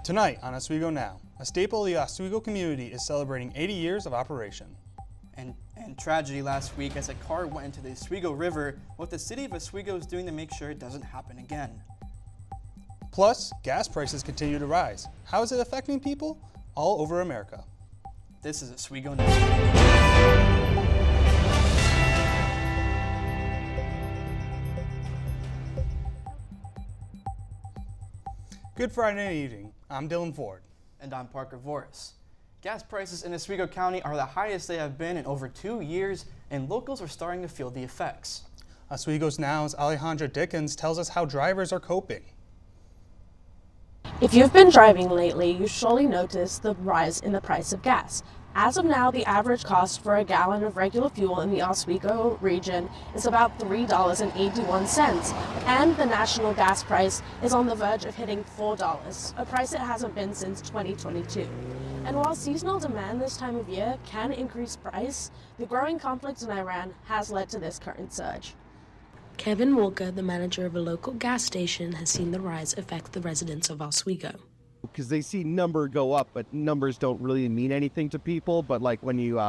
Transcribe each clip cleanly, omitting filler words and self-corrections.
Tonight on Oswego Now, a staple of the Oswego community is celebrating 80 years of operation. And tragedy last week as a car went into the Oswego River, what the city of Oswego is doing to make sure it doesn't happen again. Plus, gas prices continue to rise. How is it affecting people all over America? This is Oswego Now. Good Friday evening. I'm Dylan Ford. And I'm Parker Voris. Gas prices in Oswego County are the highest they have been in over 2 years, and locals are starting to feel the effects. Oswego Now's Alejandra Dickens tells us how drivers are coping. If you've been driving lately, you surely noticed the rise in the price of gas. As of now, the average cost for a gallon of regular fuel in the Oswego region is about $3.81, and the national gas price is on the verge of hitting $4, a price it hasn't been since 2022. And while seasonal demand this time of year can increase price, the growing conflict in Iran has led to this current surge. Kevin Walker, the manager of a local gas station, has seen the rise affect the residents of Oswego. Because they see number go up, but numbers don't really mean anything to people. But like when you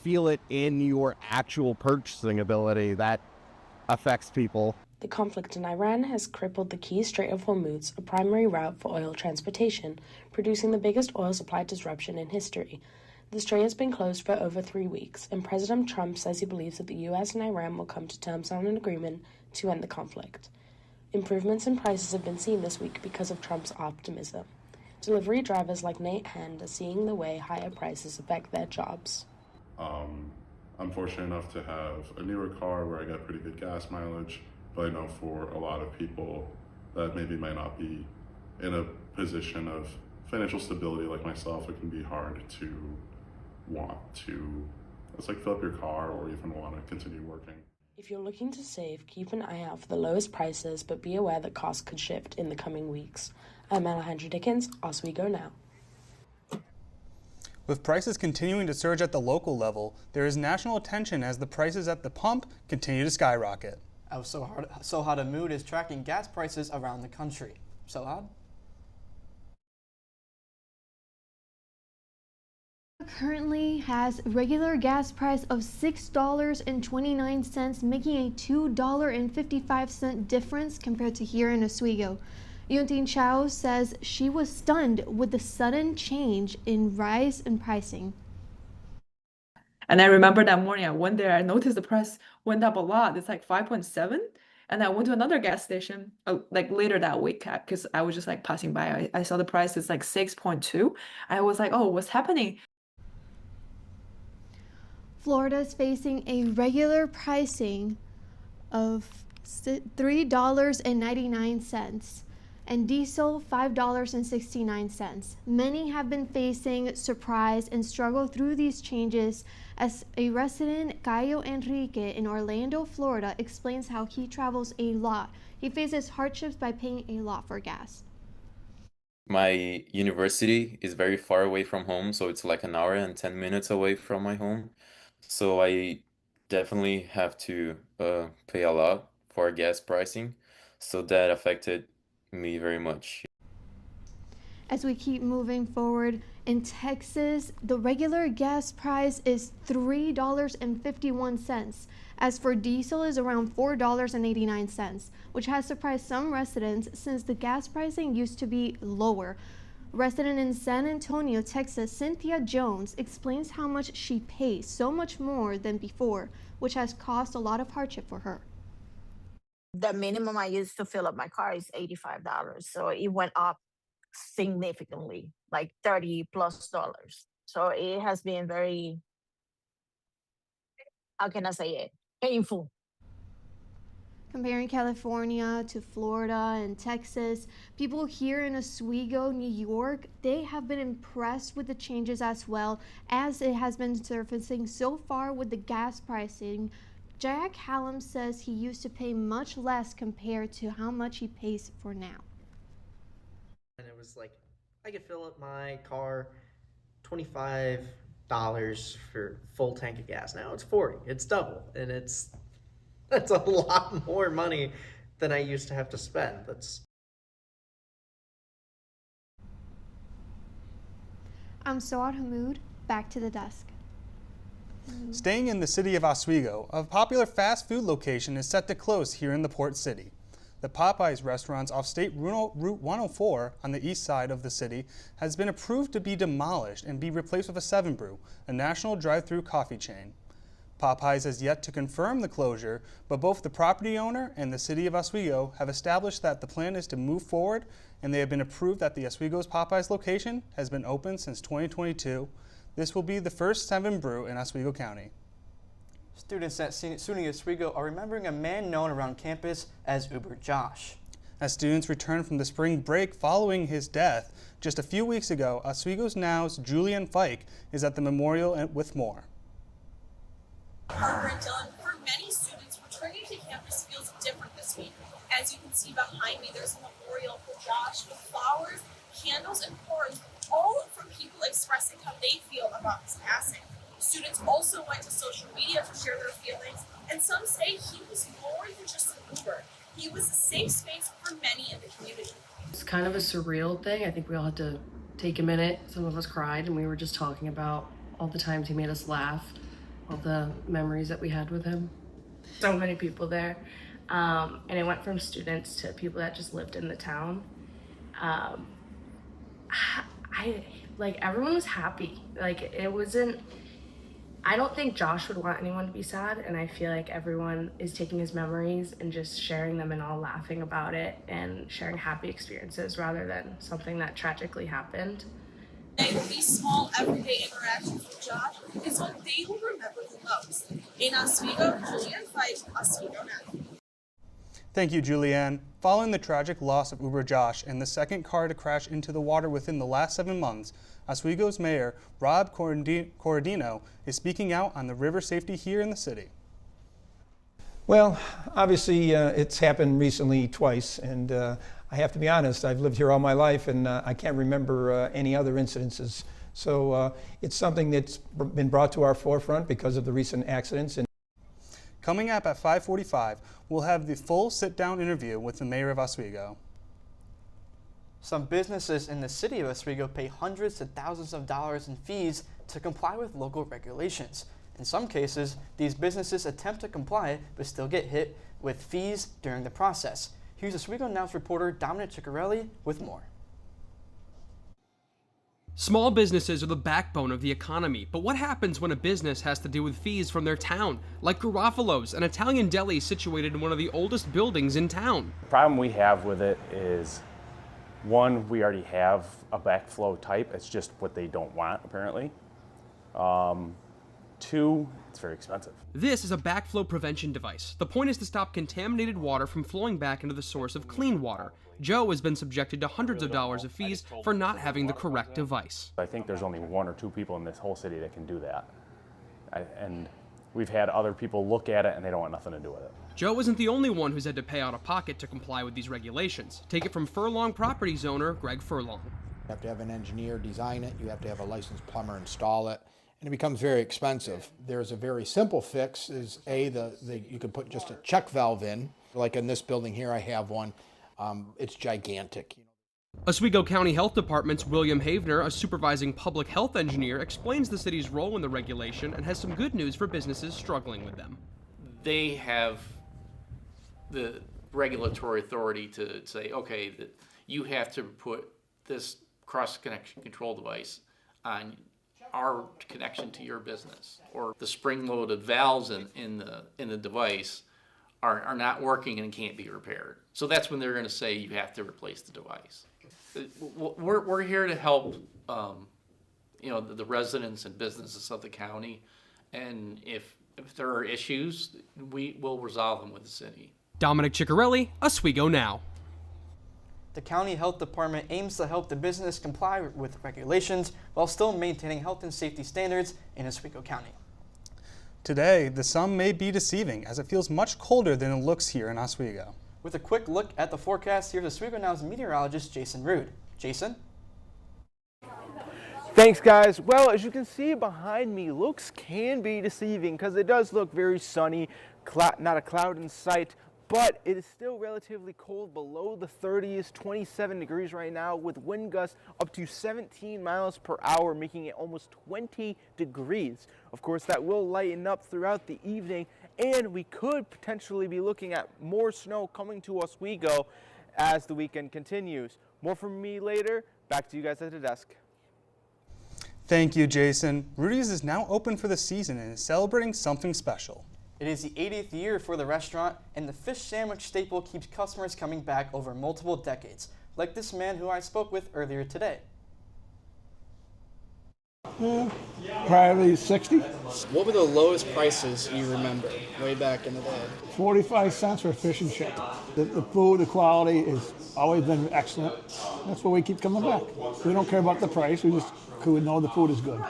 feel it in your actual purchasing ability, that affects people. The conflict in Iran has crippled the key Strait of Hormuz, a primary route for oil transportation, producing the biggest oil supply disruption in history. The strait has been closed for over 3 weeks, and President Trump says he believes that the U.S. and Iran will come to terms on an agreement to end the conflict. Improvements in prices have been seen this week because of Trump's optimism. Delivery drivers like Nate Hand are seeing the way higher prices affect their jobs. I'm fortunate enough to have a newer car where I get pretty good gas mileage, but I know for a lot of people that maybe might not be in a position of financial stability like myself, it can be hard to want to, it's like fill up your car or even want to continue working. If you're looking to save, keep an eye out for the lowest prices, but be aware that costs could shift in the coming weeks. I'm Alejandra Dickens, Oswego Now. With prices continuing to surge at the local level, there is national attention as the prices at the pump continue to skyrocket. Sohad Amoud is tracking gas prices around the country. Sohad? Currently has regular gas price of $6.29, making a $2.55 difference compared to here in Oswego. Yunting Chao says she was stunned with the sudden change in rise in pricing. And I remember that morning I went there, I noticed the price went up a lot. It's like 5.7. And I went to another gas station like later that week because I was just like passing by. I saw the price is like 6.2. I was like, oh, what's happening? Florida is facing a regular pricing of $3.99 and diesel $5.69. Many have been facing surprise and struggle through these changes, as a resident, Cayo Enrique in Orlando, Florida, explains how he travels a lot. He faces hardships by paying a lot for gas. My university is very far away from home, so it's like an hour and 10 minutes away from my home. So I definitely have to pay a lot for gas pricing. So that affected me very much. As we keep moving forward, in Texas, the regular gas price is $3.51. As for diesel is around $4.89, which has surprised some residents since the gas pricing used to be lower. Resident in San Antonio, Texas, Cynthia Jones explains how much she pays, so much more than before, which has caused a lot of hardship for her. The minimum I used to fill up my car is $85. So it went up significantly, like $30+ dollars. So it has been very, how can I say it, painful. Comparing California to Florida and Texas, people here in Oswego, New York, they have been impressed with the changes as well, as it has been surfacing so far with the gas pricing. Jack Hallam says he used to pay much less compared to how much he pays for now. And it was like, I could fill up my car $25 for full tank of gas. Now it's 40, it's double, and that's a lot more money than I used to have to spend. I'm Soad Hamoud. Back to the desk. Staying in the city of Oswego, a popular fast food location is set to close here in the port city. The Popeyes restaurants off State Route 104 on the east side of the city has been approved to be demolished and be replaced with a 7 Brew, a national drive-through coffee chain. Popeyes has yet to confirm the closure, but both the property owner and the city of Oswego have established that the plan is to move forward, and they have been approved that the Oswego's Popeyes location has been open since 2022. This will be the first 7 Brew in Oswego County. Students at SUNY Oswego are remembering a man known around campus as Uber Josh. As students return from the spring break following his death just a few weeks ago, Oswego Now's Julian Fike is at the memorial with more. Parker and Dylan, for many students, returning to campus feels different this week. As you can see behind me, there's a memorial for Josh with flowers, candles, and cards, all from people expressing how they feel about his passing. Students also went to social media to share their feelings, and some say he was more than just an Uber. He was a safe space for many in the community. It's kind of a surreal thing. I think we all had to take a minute. Some of us cried, and we were just talking about all the times he made us laugh, all the memories that we had with him. So many people there. And it went from students to people that just lived in the town. Everyone was happy. I don't think Josh would want anyone to be sad, and I feel like everyone is taking his memories and just sharing them and all laughing about it and sharing happy experiences rather than something that tragically happened. These small everyday interactions with Josh is what they will remember the most. In Oswego, Julianne Fife, Oswego Now. Thank you, Julianne. Following the tragic loss of Uber Josh and the second car to crash into the water within the last 7 months, Oswego's Mayor Rob Corradino is speaking out on the river safety here in the city. Well, obviously it's happened recently twice, and I have to be honest, I've lived here all my life and I can't remember any other incidences. So it's something that's been brought to our forefront because of the recent accidents. Coming up at 5:45, we'll have the full sit-down interview with the mayor of Oswego. Some businesses in the city of Oswego pay hundreds to thousands of dollars in fees to comply with local regulations. In some cases, these businesses attempt to comply but still get hit with fees during the process. Here's Oswego Now's reporter Dominic Ciccarelli with more. Small businesses are the backbone of the economy, but what happens when a business has to deal with fees from their town? Like Garofalo's, an Italian deli situated in one of the oldest buildings in town. The problem we have with it is, one, we already have a backflow type. It's just what they don't want, apparently. Two, it's very expensive. This is a backflow prevention device. The point is to stop contaminated water from flowing back into the source of clean water. Joe has been subjected to hundreds of dollars of fees for not having the correct device. I think there's only 1 or 2 people in this whole city that can do that. And we've had other people look at it and they don't want nothing to do with it. Joe isn't the only one who's had to pay out of pocket to comply with these regulations. Take it from Furlong Properties owner Greg Furlong. You have to have an engineer design it, you have to have a licensed plumber install it, and it becomes very expensive. There's a very simple fix, is you can put just a check valve in. Like in this building here, I have one. It's gigantic. Oswego County Health Department's William Havener, a supervising public health engineer, explains the city's role in the regulation and has some good news for businesses struggling with them. They have the regulatory authority to say, okay, that you have to put this cross-connection control device on our connection to your business, or the spring-loaded valves in the device are not working and can't be repaired. So that's when they're going to say you have to replace the device. We're here to help, the residents and businesses of the county, and if there are issues, we will resolve them with the city. Dominic Ciccarelli, Oswego Now. The county health department aims to help the business comply with regulations while still maintaining health and safety standards in Oswego County. Today, the sun may be deceiving as it feels much colder than it looks here in Oswego. With a quick look at the forecast, here's Oswego Now's meteorologist Jason Rude. Jason? Thanks, guys. Well, as you can see behind me, looks can be deceiving because it does look very sunny, not a cloud in sight, but it is still relatively cold, below the 30s, 27 degrees right now, with wind gusts up to 17 miles per hour, making it almost 20 degrees. Of course, that will lighten up throughout the evening, and we could potentially be looking at more snow coming to Oswego as the weekend continues. More from me later. Back to you guys at the desk. Thank you, Jason. Rudy's is now open for the season and is celebrating something special. It is the 80th year for the restaurant, and the fish sandwich staple keeps customers coming back over multiple decades, like this man who I spoke with earlier today. Probably 60. What were the lowest prices you remember way back in the day? 45 cents for a fish and chip. The food, the quality has always been excellent. That's why we keep coming back. We don't care about the price, we just know the food is good.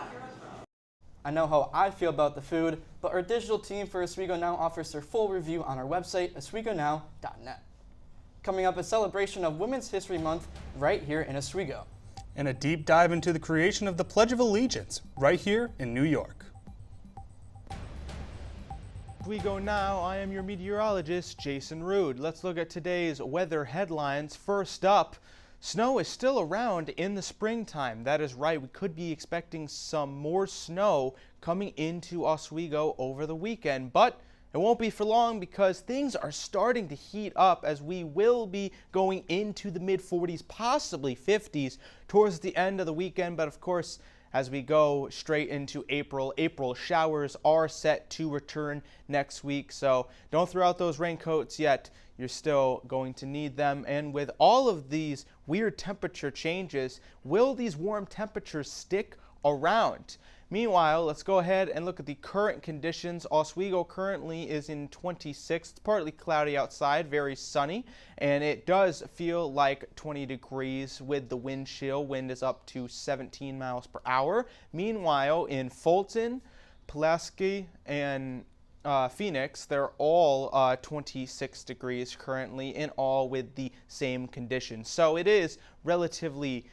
I know how I feel about the food, but our digital team for Oswego Now offers their full review on our website, oswegonow.net. Coming up, a celebration of Women's History Month right here in Oswego. And a deep dive into the creation of the Pledge of Allegiance right here in New York. Oswego Now, I am your meteorologist, Jason Rude. Let's look at today's weather headlines. First up, snow is still around in the springtime. That is right, we could be expecting some more snow coming into Oswego over the weekend, but it won't be for long because things are starting to heat up as we will be going into the mid-40s, possibly 50s towards the end of the weekend. But of course, as we go straight into April showers are set to return next week. So don't throw out those raincoats yet. You're still going to need them. And with all of these weird temperature changes, will these warm temperatures stick around? Meanwhile, let's go ahead and look at the current conditions. Oswego currently is in 26. It's partly cloudy outside, very sunny, and it does feel like 20 degrees with the wind chill. Wind is up to 17 miles per hour. Meanwhile, in Fulton, Pulaski, and Phoenix, they're all 26 degrees currently, and all with the same conditions. So it is relatively,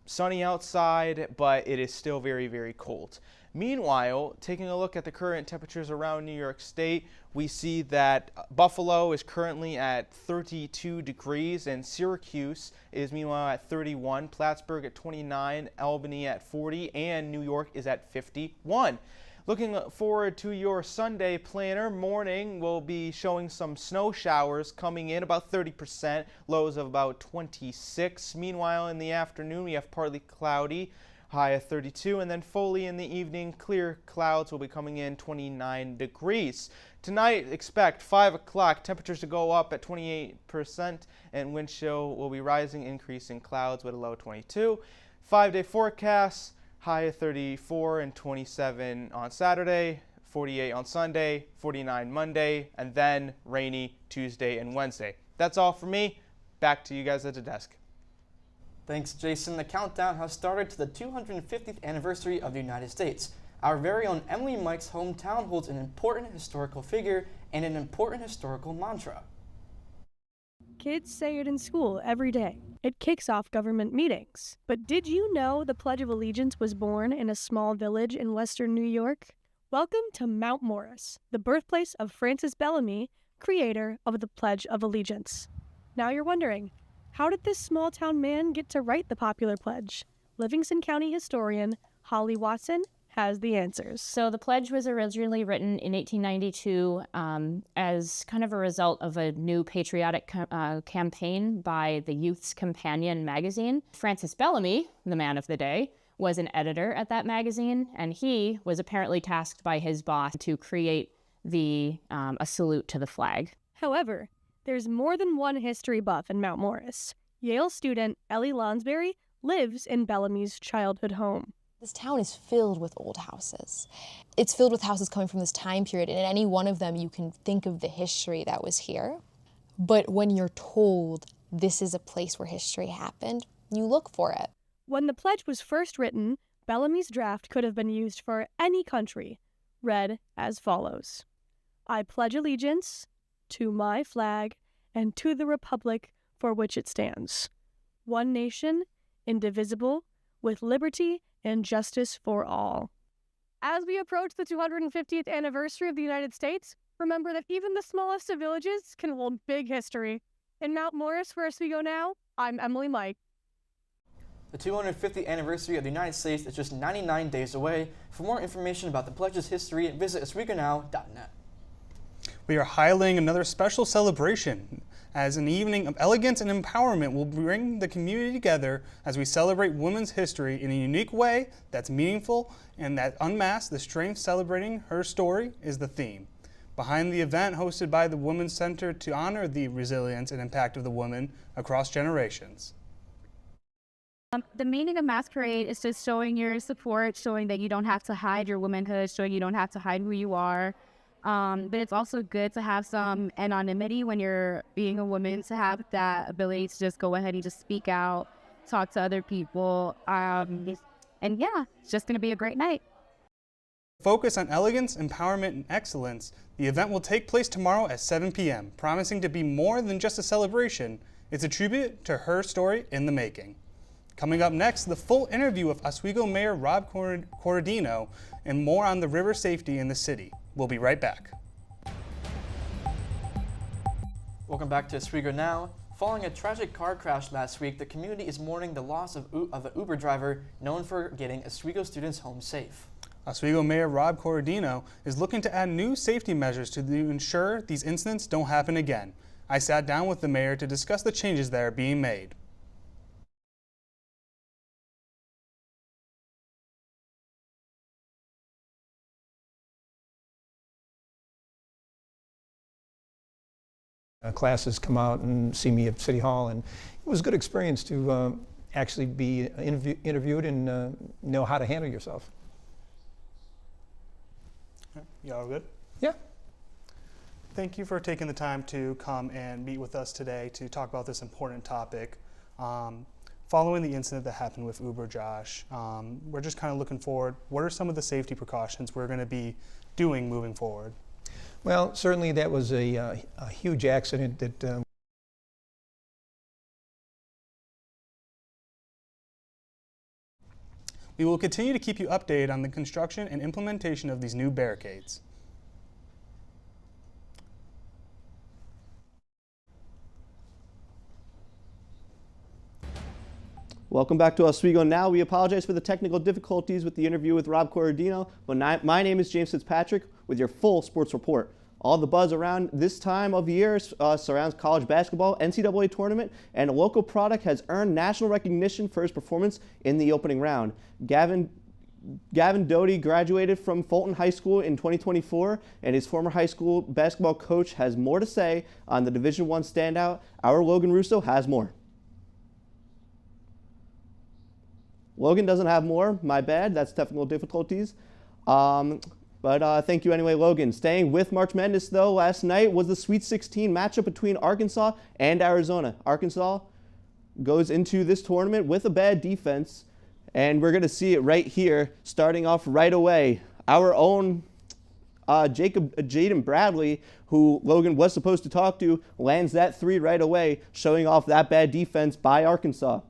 sunny outside, but it is still very, very cold. Meanwhile, taking a look at the current temperatures around New York State, we see that Buffalo is currently at 32 degrees and Syracuse is meanwhile at 31, Plattsburgh at 29, Albany at 40, and New York is at 51. Looking forward to your Sunday planner, morning will be showing some snow showers coming in, about 30%, lows of about 26. Meanwhile, in the afternoon, we have partly cloudy, high of 32, and then fully in the evening, clear clouds will be coming in, 29 degrees. Tonight, expect 5 o'clock, temperatures to go up at 28%, and wind chill will be rising, increasing clouds with a low of 22. 5-day forecast. High of 34 and 27 on Saturday, 48 on Sunday, 49 Monday, and then rainy Tuesday and Wednesday. That's all for me. Back to you guys at the desk. Thanks, Jason. The countdown has started to the 250th anniversary of the United States. Our very own Emily Mike's hometown holds an important historical figure and an important historical mantra. Kids say it in school every day. It kicks off government meetings. But did you know the Pledge of Allegiance was born in a small village in western New York? Welcome to Mount Morris, the birthplace of Francis Bellamy, creator of the Pledge of Allegiance. Now you're wondering, how did this small town man get to write the popular pledge? Livingston County historian Holly Watson has the answers. So the pledge was originally written in 1892 as kind of a result of a new patriotic campaign by the Youth's Companion magazine. Francis Bellamy, the man of the day, was an editor at that magazine, and he was apparently tasked by his boss to create a salute to the flag. However, there's more than one history buff in Mount Morris. Yale student Ellie Lonsberry lives in Bellamy's childhood home. This town is filled with old houses. It's filled with houses coming from this time period, and in any one of them you can think of the history that was here. But when you're told this is a place where history happened, you look for it. When the pledge was first written, Bellamy's draft could have been used for any country, read as follows: I pledge allegiance to my flag and to the republic for which it stands, one nation, indivisible, with liberty and justice for all. As we approach the 250th anniversary of the United States, Remember that even the smallest of villages can hold big history. In Mount Morris, where we go now, I'm Emily Mike. The 250th anniversary of the United States is just 99 days away. For more information about the pledge's history, visit oswegonow.net. We are highlighting another special celebration, as an evening of elegance and empowerment will bring the community together as we celebrate women's history in a unique way that's meaningful and that unmasks the strength. Celebrating her story is the theme. Behind the event hosted by the Women's Center to honor the resilience and impact of the woman across generations. The meaning of Masquerade is just showing your support, showing that you don't have to hide your womanhood, showing you don't have to hide who you are. But it's also good to have some anonymity when you're being a woman, to have that ability to just go ahead and just speak out, talk to other people. And yeah, it's just going to be a great night. Focus on elegance, empowerment, and excellence. The event will take place tomorrow at 7 p.m., promising to be more than just a celebration. It's a tribute to her story in the making. Coming up next, the full interview with Oswego Mayor Rob Corradino and more on the river safety in the city. We'll be right back. Welcome back to Oswego Now. Following a tragic car crash last week, the community is mourning the loss of an Uber driver known for getting Oswego students home safe. Oswego Mayor Rob Corradino is looking to add new safety measures to ensure these incidents don't happen again. I sat down with the mayor to discuss the changes that are being made. Classes come out and see me at City Hall, and it was a good experience to actually be interviewed and know how to handle yourself. You all good? Yeah. Thank you for taking the time to come and meet with us today to talk about this important topic. Following the incident that happened with Uber Josh, we're just kind of looking forward. What are some of the safety precautions we're going to be doing moving forward? Well, certainly that was a huge accident that we will continue to keep you updated on the construction and implementation of these new barricades. Welcome back to Oswego Now. We apologize for the technical difficulties with the interview with Rob Corradino, but my name is James Fitzpatrick with your full sports report. All the buzz around this time of year surrounds college basketball, NCAA tournament, and a local product has earned national recognition for his performance in the opening round. Gavin Doty graduated from Fulton High School in 2024, and his former high school basketball coach has more to say on the Division I standout. Our Logan Russo has more. Logan doesn't have more, my bad, that's technical difficulties. But thank you anyway, Logan. Staying with March Madness, though, last night was the Sweet 16 matchup between Arkansas and Arizona. Arkansas goes into this tournament with a bad defense, and we're going to see it right here, starting off right away. Our own Jaden Bradley, who Logan was supposed to talk to, lands that three right away, showing off that bad defense by Arkansas.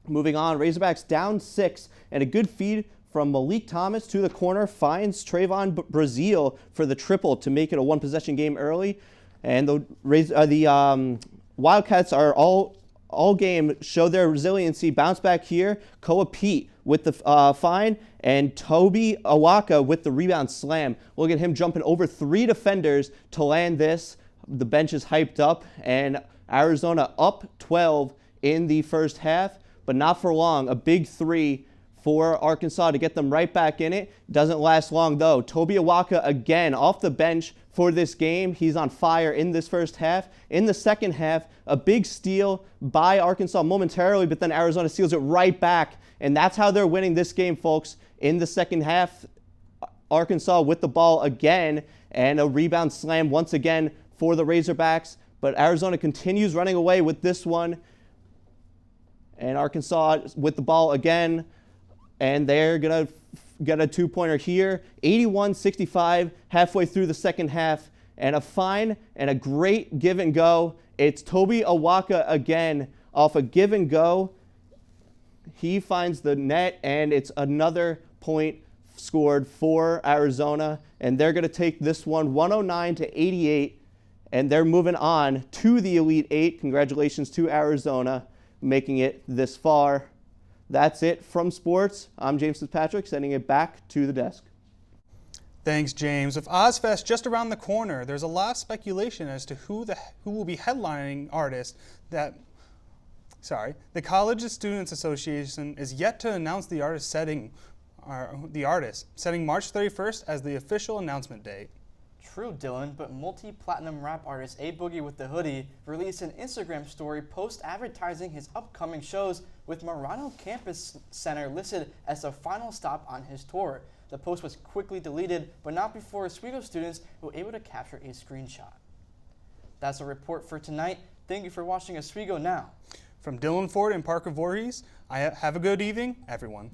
Moving on, Razorbacks down 6, and a good feed from Malik Thomas to the corner finds Trayvon Brazil for the triple to make it a one-possession game early. And the Wildcats are all game show their resiliency. Bounce back here. Koa Pete with the find, and Toby Awaka with the rebound slam. Look at him jumping over 3 defenders to land this. The bench is hyped up, and Arizona up 12 in the first half, but not for long. A big 3 for Arkansas to get them right back in it. Doesn't last long, though. Toby Awaka again off the bench for this game. He's on fire in this first half. In the second half, a big steal by Arkansas momentarily, but then Arizona steals it right back. And that's how they're winning this game, folks. In the second half, Arkansas with the ball again, and a rebound slam once again for the Razorbacks. But Arizona continues running away with this one. And Arkansas with the ball again, and they're going to get a two-pointer here. 81-65 halfway through the second half, and a fine and a great give and go. It's Toby Awaka again off a give and go. He finds the net, and it's another point scored for Arizona, and they're going to take this one 109-88, and they're moving on to the Elite Eight. Congratulations to Arizona, making it this far. That's it from sports. I'm James Fitzpatrick, sending it back to the desk. Thanks, James. With Ozfest just around the corner, there's a lot of speculation as to who will be headlining artists that. The College Students Association is yet to announce the artist setting March 31st as the official announcement date. True, Dylan, but multi-platinum rap artist A Boogie with the Hoodie released an Instagram story post advertising his upcoming shows with Marano Campus Center listed as the final stop on his tour. The post was quickly deleted, but not before Oswego students were able to capture a screenshot. That's a report for tonight. Thank you for watching Oswego Now. From Dylan Ford and Parker Voorhees, have a good evening, everyone.